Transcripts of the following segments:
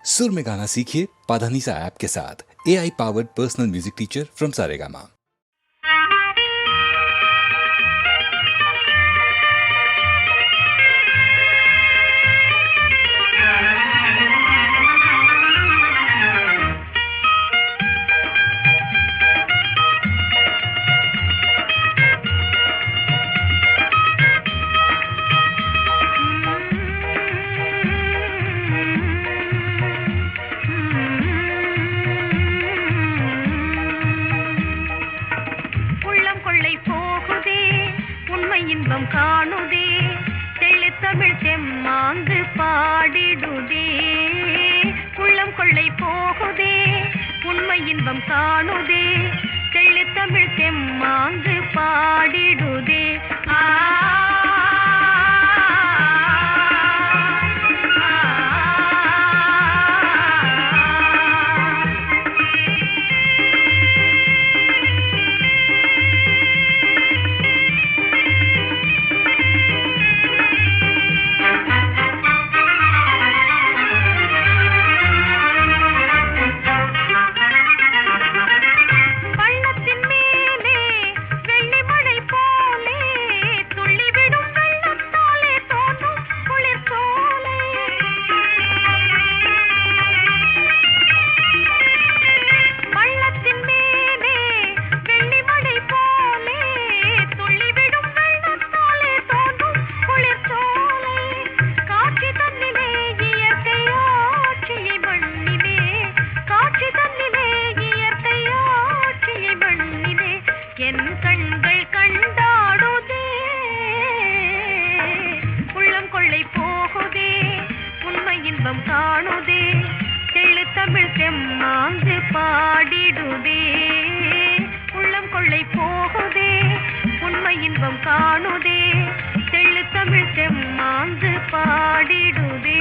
सुर में गाना सीखिए पाधानीसा ऐप के साथ। AI powered personal music teacher from Saregama. இன்பம் காணுதே தெளித்தமிழ் செம்மாந்து பாடிடுதே உள்ளம் கொள்ளை போகுதே உண்மை இன்பம் காணுதே தெளித்தமிழ் செம்மாந்து பாடிடுதே காணுதே தெளித்தமிழ் செம்மாந்து பாடிடுதே உள்ளம் கொள்ளை போகுதே உண்மை இன்பம் காணுதே தெளித்தமிழ் செம்மாந்து பாடிடுதே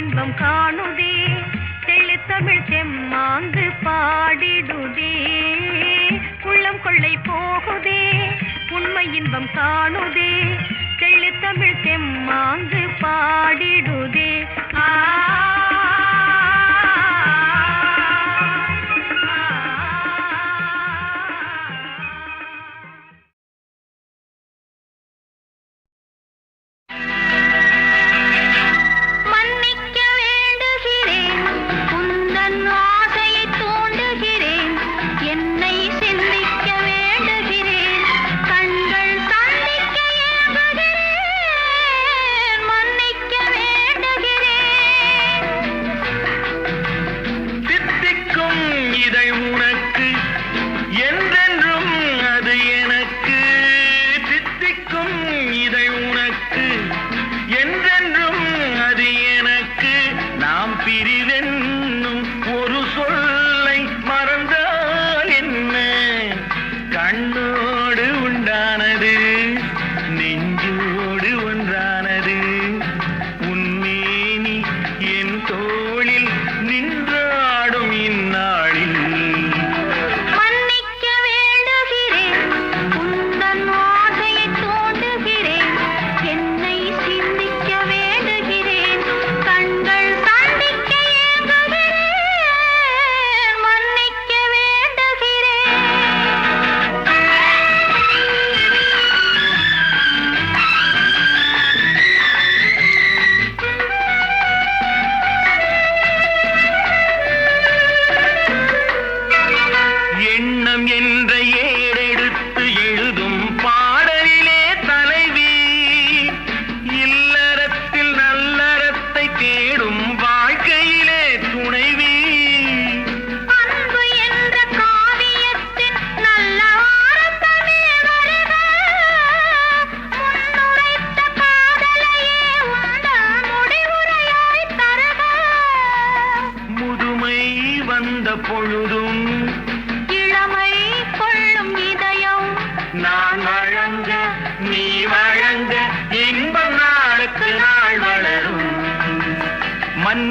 இன்பம் காணுதே தெளித்தமிழ் செம்மாந்து பாடிடுதே உள்ளம் கொள்ளை போகுதே உண்மை இன்பம் காணுதே தெளித்தமிழ் செம்மாந்து பாடிடுதே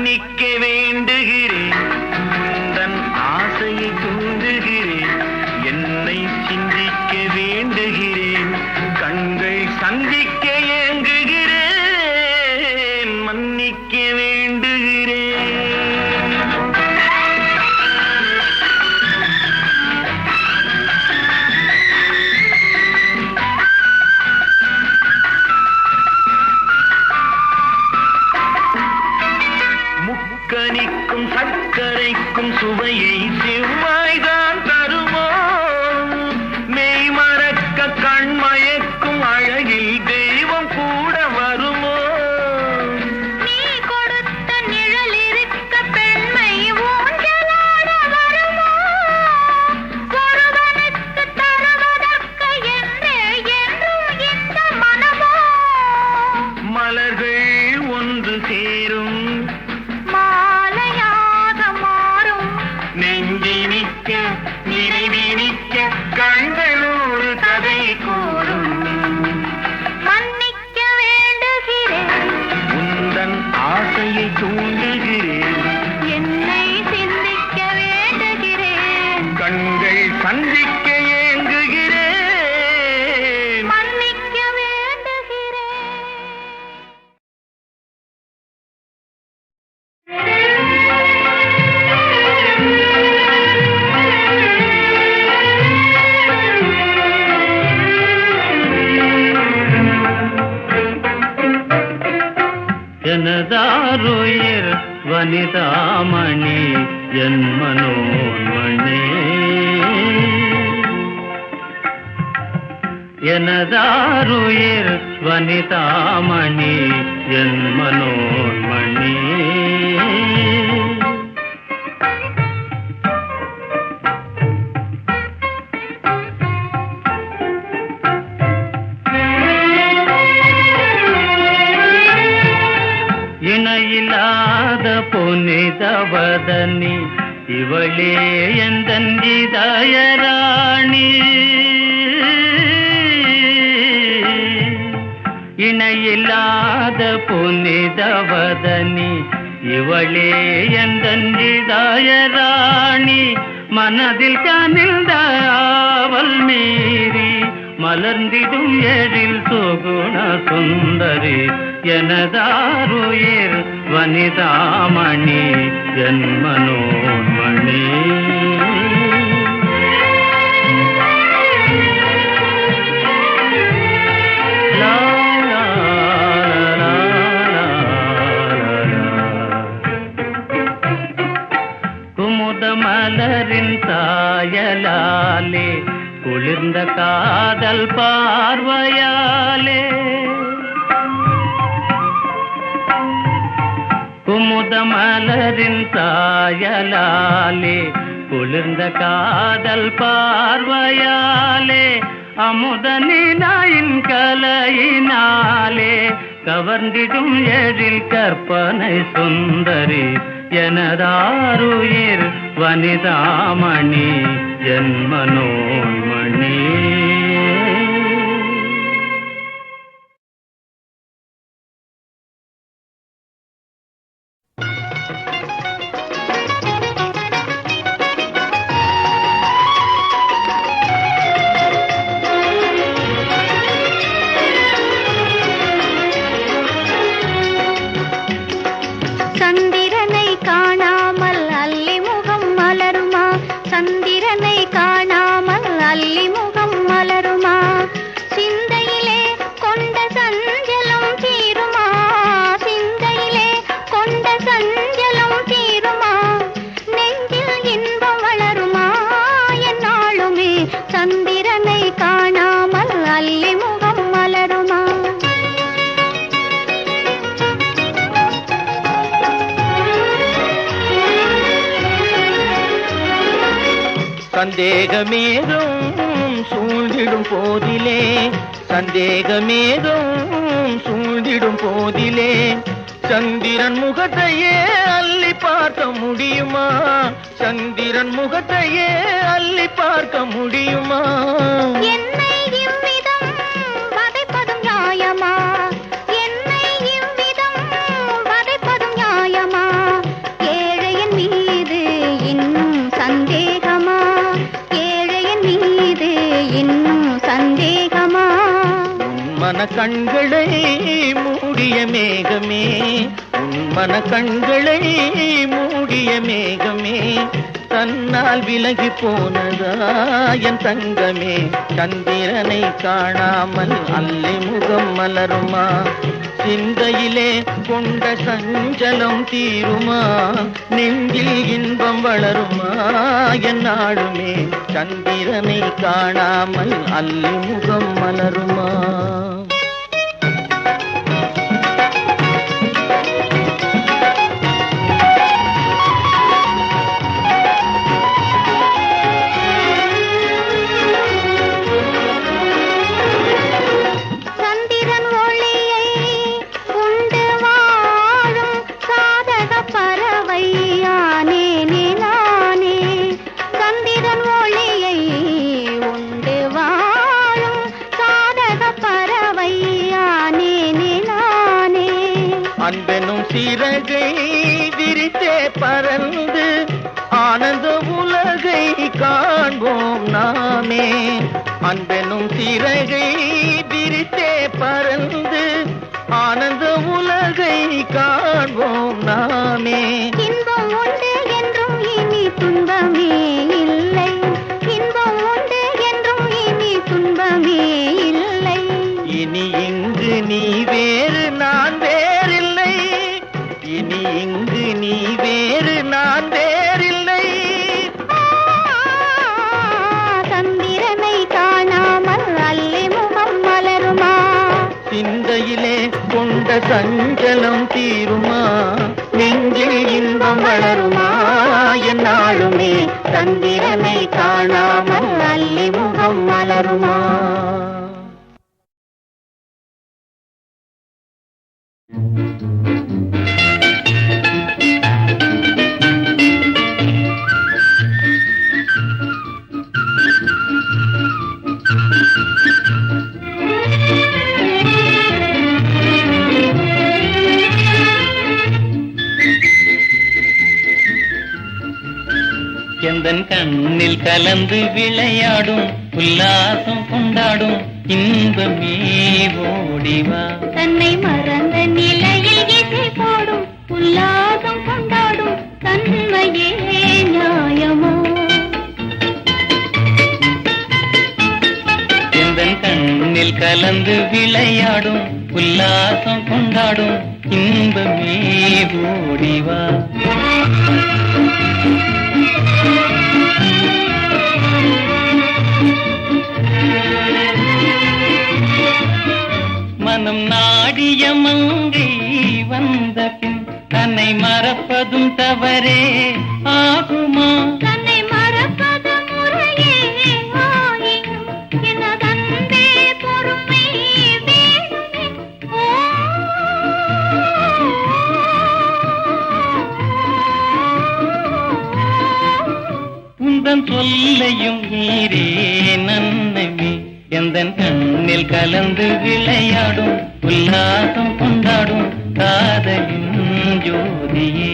மன்னிக்க வேண்டுகிறேன், தன் ஆசையை தூண்டுகிறேன், என்னை சிந்திக்க வேண்டுகிறேன், கண்கள் சந்திக்க ஏங்குகிறேன், மன்னிக்க வேண்டுகிறேன். முக்கனிக்கும் சர்க்கரைக்கும் சுவையை செவ்வாய்தான் தருமோ, மெய் மறக்க கண்மயக்கும் அழகில் தெய்வம் கூட வருமோ. நீ கொடுத்த நிழல் இருக்க பெண்மை ஊஞ்சலாட வருமோ, ஒருவனுக்கு தருவதற்க என்றே என்றும் இந்த மனமோ. மலர்கள் ஒன்று சேரும், மாலையாக மாறும், நெஞ்சை நிற்க நினைவி நிற்க கண்கள் ஒரு கதை கூறும். மன்னிக்க வேண்டுகிறேன், உந்தன் ஆசையை தூண்டுகிறேன், என்னை சிந்திக்க வேண்டுகிறேன், கண்கள் சந்திக்க ஏங்குகிறேன். மன்னிக்க வேண்டுகிறேன். எனதாருயிர் வனிதாமணி என் மனோன்மணி, எனதாருயிர் வனிதாமணி என் மனோன்மணி. இணையில்லாத புனிதவதனி இவளே எந்தன் இதயராணி, இணையில்லாத புனிதவதனி இவளே எந்தன் இதயராணி. மனதில் கனிந்த ஆவல் மீறி மலர்ந்திடும் எழில் சுகுண சுந்தரி, எனதாருயிர் வனிதாமணி என் மனோன்மணி. லா லா லா லா லா. குமுத மலரின் சாயலாலே குளிர்ந்த காதல் பார்வையாலே, குமுத மலரின் சாயலாலே குளிர்ந்த காதல் பார்வையாலே, அமுத நிலாயின் கலையினாலே கவர்ந்திடும் எழில் கற்பனை சுந்தரி, எனதாருயிர் வனிதாமணி என் மனோன்மணி. சந்திரனை காணாமல் அல்லி முகம் மலருமா, சந்திரனை காணாமல் அல்லி முகம் மலருமா, சிந்தையிலே கொண்ட சஞ்சலம் தீருமா, சிந்தையிலே கொண்ட சஞ்சலம் தீருமா, நெஞ்சில் இன்பம் வளருமா என்னாலுமே, சந்திரனை காணாமல் அல்லி முகம் மலருமா. சந்தேகமேதும் சூழ்ந்திடும் போதிலே, சந்தேகமேதும் சூழ்ந்திடும் போதிலே, சந்திரன் முகத்தையே அள்ளி பார்க்க முடியுமா, சந்திரன் முகத்தையே அள்ளி பார்க்க முடியுமா. என்னை இவ்விதம் வதைப்பதும் நியாயமா, என்னை இவ்விதம் வதைப்பதும் நியாயமா, மன கண்களை மூடிய மேகமே, உன் மன கண்களை மூடிய மேகமே, தன்னால் விலகி போனதா என் தங்கமே, சந்திரனை காணாமல் அல்லி முகம் மலருமா, சிந்தையிலே கொண்ட சஞ்சலம் தீருமா, நெஞ்சில் இன்பம் வளருமா என் நாடுமே, சந்திரனை காணாமல் அல்லி முகம் மலருமா. அன்பெனும் சிறகை விரித்தே பறந்து ஆனந்த உலகை காண்போம் நாமே, அன்பெனும் சிறகை விரித்தே பறந்து ஆனந்த உலகை காண்போம் நாமே. இன்பம் உண்டு என்றும் இனி துன்பமே இல்லை, இன்பம் உண்டு என்றும் இனி துன்பமே இல்லை, இனி இங்கு நீ வேறு நான் வேறில்லை, இனி இங்கு நீ வேறு நான் வேறில்லை. சந்திரனை காணாமல் அல்லி முகம் மலருமா, சிந்தையிலே கொண்ட சஞ்சலம் தீருமா, நெஞ்சில் இன்பம் வளருமா என் நாளுமே, சந்திரனை காணாமல் அல்லி முகம் மலருமா. எந்தன் கண்ணில் கலந்து விளையாடும் உல்லாசம் கொண்டாடும் இன்பமே ஓடிவா, தன்னை மறந்த நிலையில் இசை போடும் உல்லாசம் கொண்டாடும் தன்மையே நியாயமோ, எந்தன் கண்ணில் கலந்து விளையாடும் உல்லாசம் கொண்டாடும் இன்பமே ஓடிவா. மனம் நாடிய மங்கை வந்த பின் தன்னை மறப்பதும் தவறே ஆகுமா, தன்னை மறப்பது முறையே ஆயினும் எனதன்பே பொறுமை வேணுமே. உந்தன் சொல்லையும் நீரே நன்னமே, எந்தன் கண்ணில் கலந்து விளையாடும் உல்லாசம் கொண்டாடும் காதலின் ஜோதியே.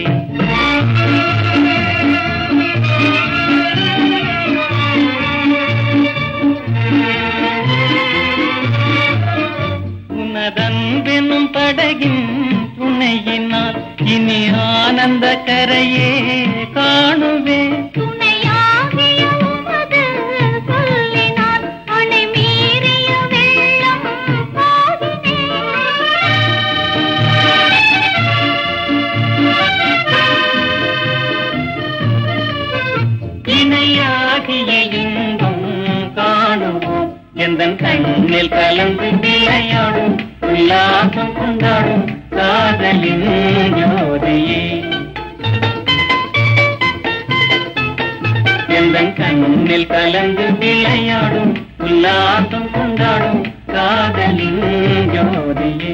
உனதன்பெனும் படகின் துணையினால் இனி ஆனந்த கரையே காணுவே, துணையாகிய உமது சொல்லினால் அணை மீறிய வெள்ளம் பாதினே. இணையாகிய இன்பம் காணுவோம், எந்தன் கண்ணில் கலந்து விளையாடும் உல்லாசம் கொண்டாடும் காதலின் ஜோதியே. எந்தன் கண்ணில் கலந்து விளையாடும் உல்லாசம் கொண்டாடும் காதலின் ஜோதியே.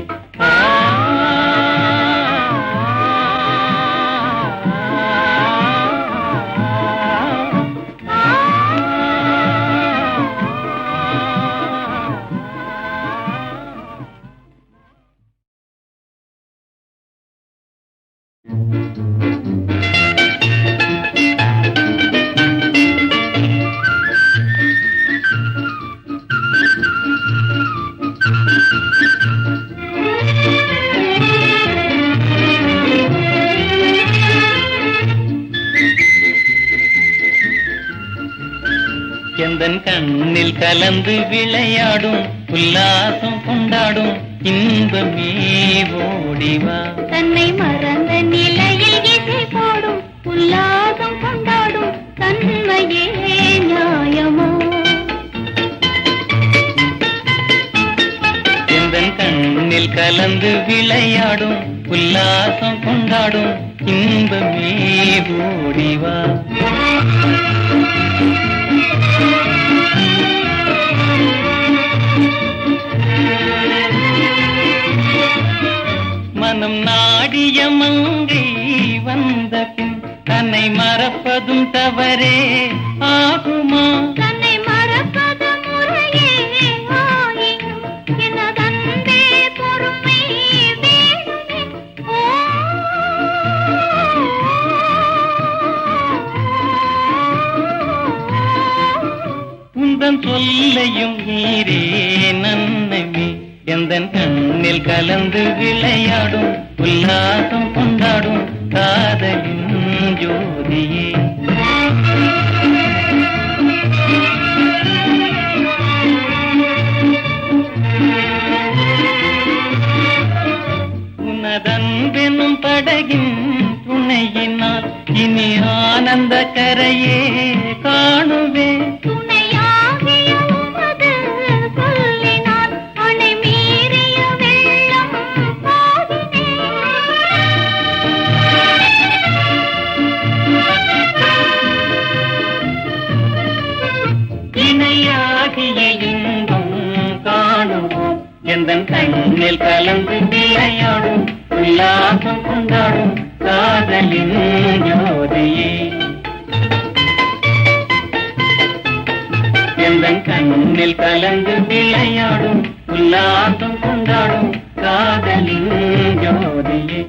எந்தன் கண்ணில் கலந்து விளையாடும் உல்லாசம் கொண்டாடும் இன்பமே ஓடிவா. தன்னை மறந்த நிலையில் இசை போடும் உல்லாசம் கொண்டாடும் தன்மையே நியாயமோ? எந்தன் கண்ணில் கலந்து விளையாடும் உல்லாசம் கொண்டாடும் இன்பமே ஓடிவா. மனம் நாடிய மங்கை வந்த பின் தன்னை மறப்பதும் தவறே ஆகுமா? தன்னை மறப்பது முறையே ஆயினும் எனதன்பே பொறுமை வேணுமே. உந்தன் சொல்லையும் நீரே நன்னமே. எந்தன் கண்ணில் கலந்து விளையாடும் உல்லாசம் கொண்டாடும் காதலின் ஜோதியே. உனதன்பெனும் படகின் துணையினால் இனி ஆனந்த கரையே காணுவேன். துணையாகிய உமது சொல்லினால் அணை மீறிய வெள்ளம் பாதினேன். இணையாகிய இன்பம் காணுவோம். எந்தன் கண்ணில் கலந்து விளையாடும் உல்லாசம் கொண்டாடும் காதலின் ஜோதியே. எந்தன் கண்ணில் கலந்து விளையாடும் உல்லாசம் கொண்டாடும் காதலின் ஜோதியே.